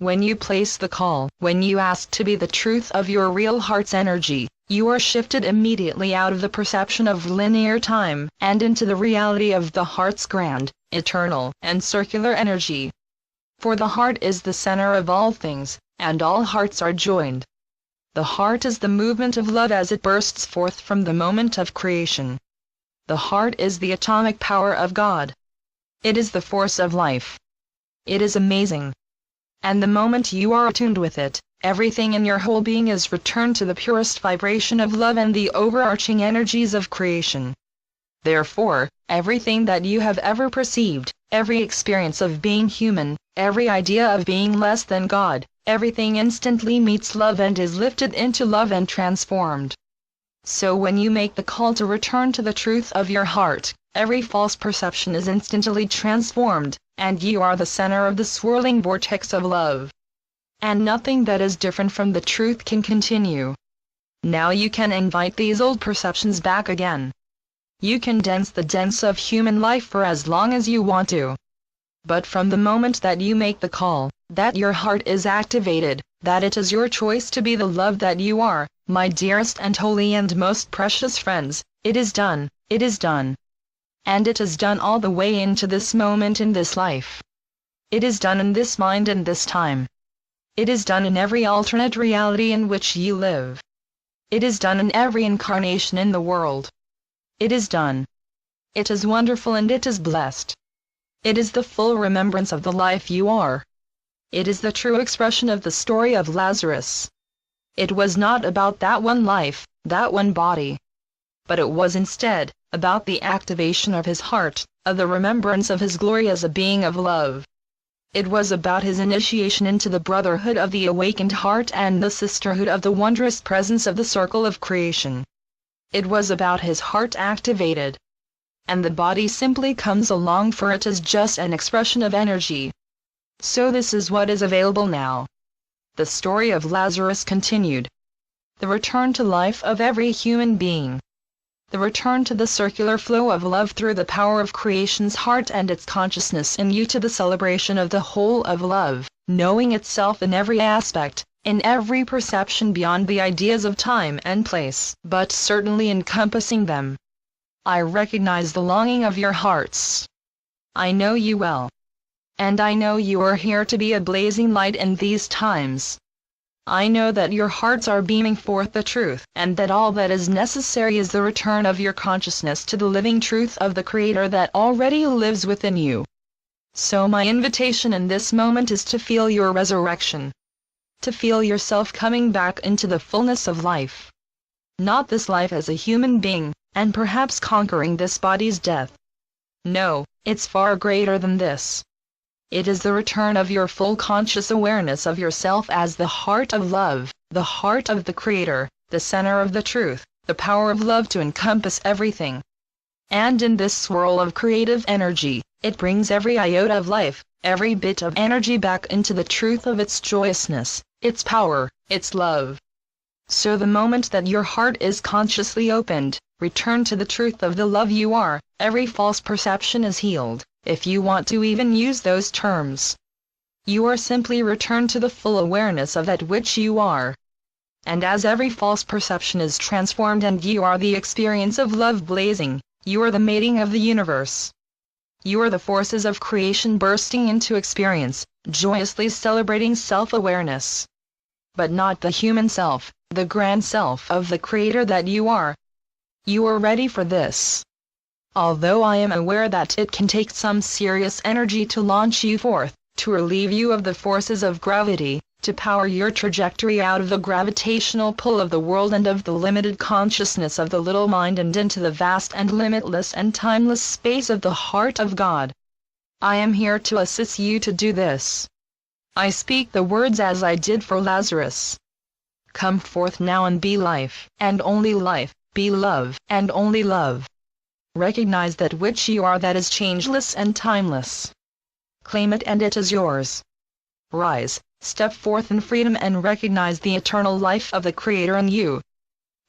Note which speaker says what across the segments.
Speaker 1: When you place the call, when you ask to be the truth of your real heart's energy, you are shifted immediately out of the perception of linear time and into the reality of the heart's grand, eternal, and circular energy. For the heart is the center of all things, and all hearts are joined. The heart is the movement of love as it bursts forth from the moment of creation. The heart is the atomic power of God. It is the force of life. It is amazing. And the moment you are attuned with it, everything in your whole being is returned to the purest vibration of love and the overarching energies of creation. Therefore, everything that you have ever perceived, every experience of being human, every idea of being less than God, everything instantly meets love and is lifted into love and transformed. So when you make the call to return to the truth of your heart, every false perception is instantly transformed, and you are the center of the swirling vortex of love. And nothing that is different from the truth can continue. Now you can invite these old perceptions back again. You can dance the dance of human life for as long as you want to. But from the moment that you make the call, that your heart is activated, that it is your choice to be the love that you are, my dearest and holy and most precious friends, it is done, it is done. And it is done all the way into this moment in this life. It is done in this mind and this time. It is done in every alternate reality in which you live. It is done in every incarnation in the world. It is done. It is wonderful and it is blessed. It is the full remembrance of the life you are. It is the true expression of the story of Lazarus. It was not about that one life, that one body. But it was instead about the activation of his heart, of the remembrance of his glory as a being of love. It was about his initiation into the brotherhood of the awakened heart and the sisterhood of the wondrous presence of the circle of creation. It was about his heart activated. And the body simply comes along, for it is just an expression of energy. So this is what is available now. The story of Lazarus continued. The return to life of every human being. The return to the circular flow of love through the power of creation's heart and its consciousness in you, to the celebration of the whole of love, knowing itself in every aspect, in every perception beyond the ideas of time and place, but certainly encompassing them. I recognize the longing of your hearts. I know you well. And I know you are here to be a blazing light in these times. I know that your hearts are beaming forth the truth, and that all that is necessary is the return of your consciousness to the living truth of the Creator that already lives within you. So my invitation in this moment is to feel your resurrection. To feel yourself coming back into the fullness of life. Not this life as a human being, and perhaps conquering this body's death. No, it's far greater than this. It is the return of your full conscious awareness of yourself as the heart of love, the heart of the Creator, the center of the truth, the power of love to encompass everything. And in this swirl of creative energy, it brings every iota of life, every bit of energy back into the truth of its joyousness, its power, its love. So the moment that your heart is consciously opened, return to the truth of the love you are, every false perception is healed. If you want to even use those terms, you are simply returned to the full awareness of that which you are. And as every false perception is transformed and you are the experience of love blazing, you are the mating of the universe. You are the forces of creation bursting into experience, joyously celebrating self-awareness. But not the human self, the grand self of the Creator that you are. You are ready for this. Although I am aware that it can take some serious energy to launch you forth, to relieve you of the forces of gravity, to power your trajectory out of the gravitational pull of the world and of the limited consciousness of the little mind and into the vast and limitless and timeless space of the heart of God. I am here to assist you to do this. I speak the words as I did for Lazarus. Come forth now and be life, and only life, be love, and only love. Recognize that which you are that is changeless and timeless. Claim it and it is yours. Rise, step forth in freedom and recognize the eternal life of the Creator in you.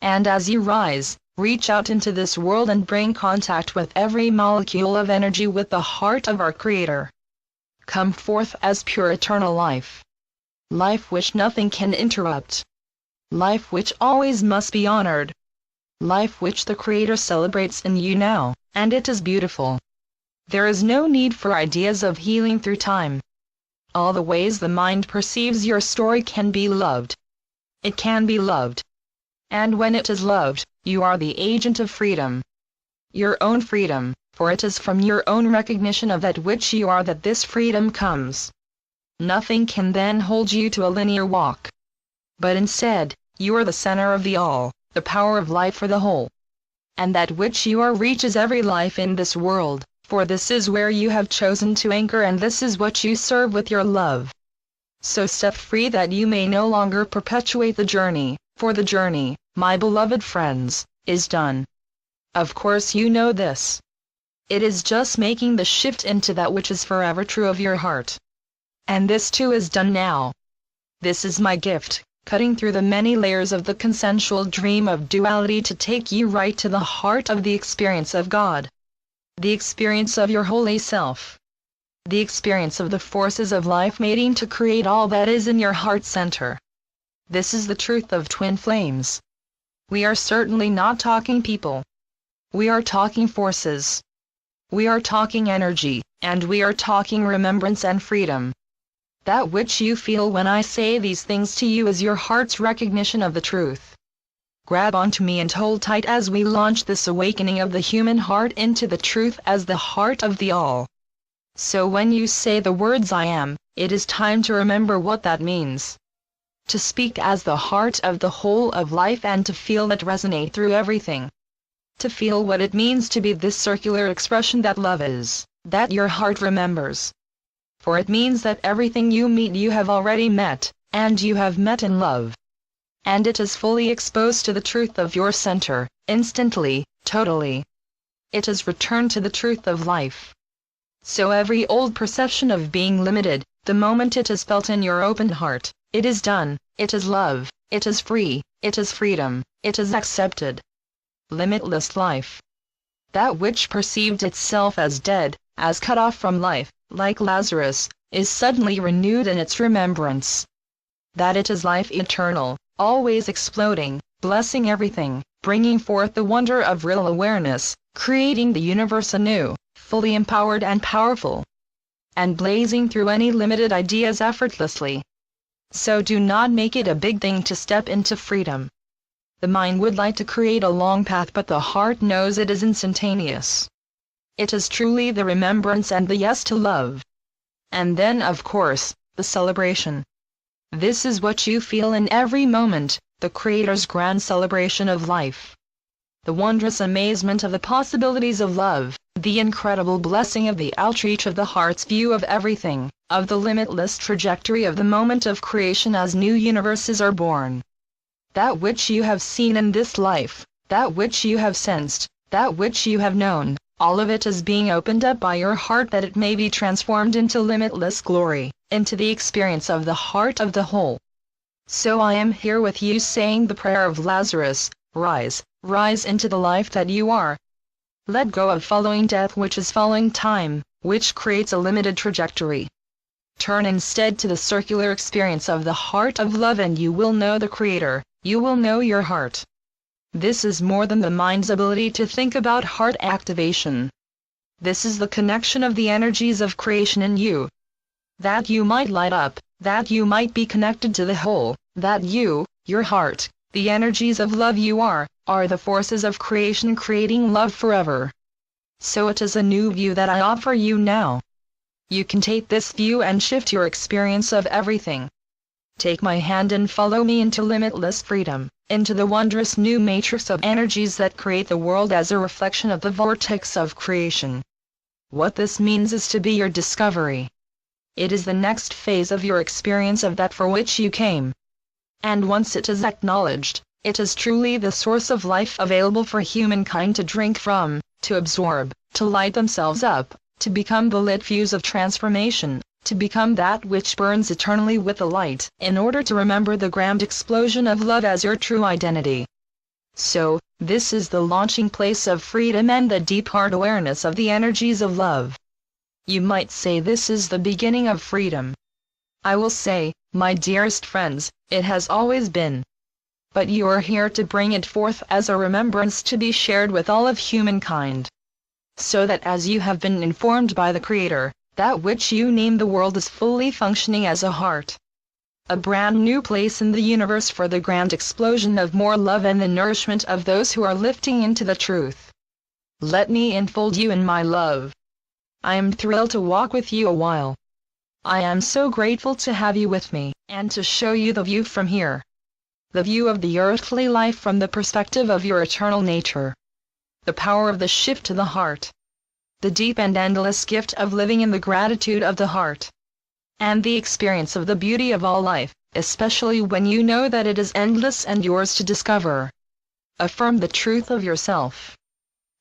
Speaker 1: And as you rise, reach out into this world and bring contact with every molecule of energy with the heart of our Creator. Come forth as pure eternal life. Life which nothing can interrupt. Life which always must be honored. Life which the Creator celebrates in you now, and it is beautiful. There is no need for ideas of healing through time. All the ways the mind perceives your story can be loved. It can be loved. And when it is loved, you are the agent of freedom. Your own freedom, for it is from your own recognition of that which you are that this freedom comes. Nothing can then hold you to a linear walk. But instead, you are the center of the all, the power of life for the whole. And that which you are reaches every life in this world, for this is where you have chosen to anchor and this is what you serve with your love. So step free that you may no longer perpetuate the journey, for the journey, my beloved friends, is done. Of course you know this. It is just making the shift into that which is forever true of your heart. And this too is done now. This is my gift, cutting through the many layers of the consensual dream of duality to take you right to the heart of the experience of God. The experience of your holy self. The experience of the forces of life mating to create all that is in your heart center. This is the truth of twin flames. We are certainly not talking people. We are talking forces. We are talking energy, and we are talking remembrance and freedom. That which you feel when I say these things to you is your heart's recognition of the truth. Grab onto me and hold tight as we launch this awakening of the human heart into the truth as the heart of the all. So when you say the words I am, it is time to remember what that means. To speak as the heart of the whole of life and to feel it resonate through everything. To feel what it means to be this circular expression that love is, that your heart remembers. For it means that everything you meet you have already met, and you have met in love. And it is fully exposed to the truth of your center, instantly, totally. It is returned to the truth of life. So every old perception of being limited, the moment it is felt in your open heart, it is done, it is love, it is free, it is freedom, it is accepted. Limitless life. That which perceived itself as dead, as cut off from life, like Lazarus, is suddenly renewed in its remembrance. That it is life eternal, always exploding, blessing everything, bringing forth the wonder of real awareness, creating the universe anew, fully empowered and powerful, and blazing through any limited ideas effortlessly. So do not make it a big thing to step into freedom. The mind would like to create a long path, but the heart knows it is instantaneous. It is truly the remembrance and the yes to love. And then of course, the celebration. This is what you feel in every moment, the Creator's grand celebration of life. The wondrous amazement of the possibilities of love, the incredible blessing of the outreach of the heart's view of everything, of the limitless trajectory of the moment of creation as new universes are born. That which you have seen in this life, that which you have sensed, that which you have known, all of it is being opened up by your heart that it may be transformed into limitless glory, into the experience of the heart of the whole. So I am here with you saying the prayer of Lazarus, rise, rise into the life that you are. Let go of following death, which is following time, which creates a limited trajectory. Turn instead to the circular experience of the heart of love and you will know the Creator, you will know your heart. This is more than the mind's ability to think about heart activation. This is the connection of the energies of creation in you. That you might light up, that you might be connected to the whole, that you, your heart, the energies of love you are the forces of creation creating love forever. So it is a new view that I offer you now. You can take this view and shift your experience of everything. Take my hand and follow me into limitless freedom, into the wondrous new matrix of energies that create the world as a reflection of the vortex of creation. What this means is to be your discovery. It is the next phase of your experience of that for which you came. And once it is acknowledged, it is truly the source of life available for humankind to drink from, to absorb, to light themselves up, to become the lit fuse of transformation, to become that which burns eternally with the light, in order to remember the grand explosion of love as your true identity. So, this is the launching place of freedom and the deep heart awareness of the energies of love. You might say this is the beginning of freedom. I will say, My dearest friends, it has always been. But you are here to bring it forth as a remembrance to be shared with all of humankind. So that as you have been informed by the Creator, that which you name the world is fully functioning as a heart. A brand new place in the universe for the grand explosion of more love and the nourishment of those who are lifting into the truth. Let me enfold you in my love. I am thrilled to walk with you a while. I am so grateful to have you with me, and to show you the view from here. The view of the earthly life from the perspective of your eternal nature. The power of the shift to the heart. The deep and endless gift of living in the gratitude of the heart. And the experience of the beauty of all life, especially when you know that it is endless and yours to discover. Affirm the truth of yourself.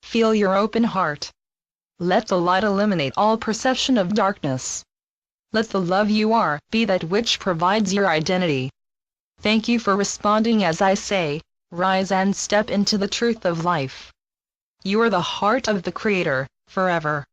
Speaker 1: Feel your open heart. Let the light illuminate all perception of darkness. Let the love you are be that which provides your identity. Thank you for responding as I say, rise and step into the truth of life. You are the heart of the Creator, forever.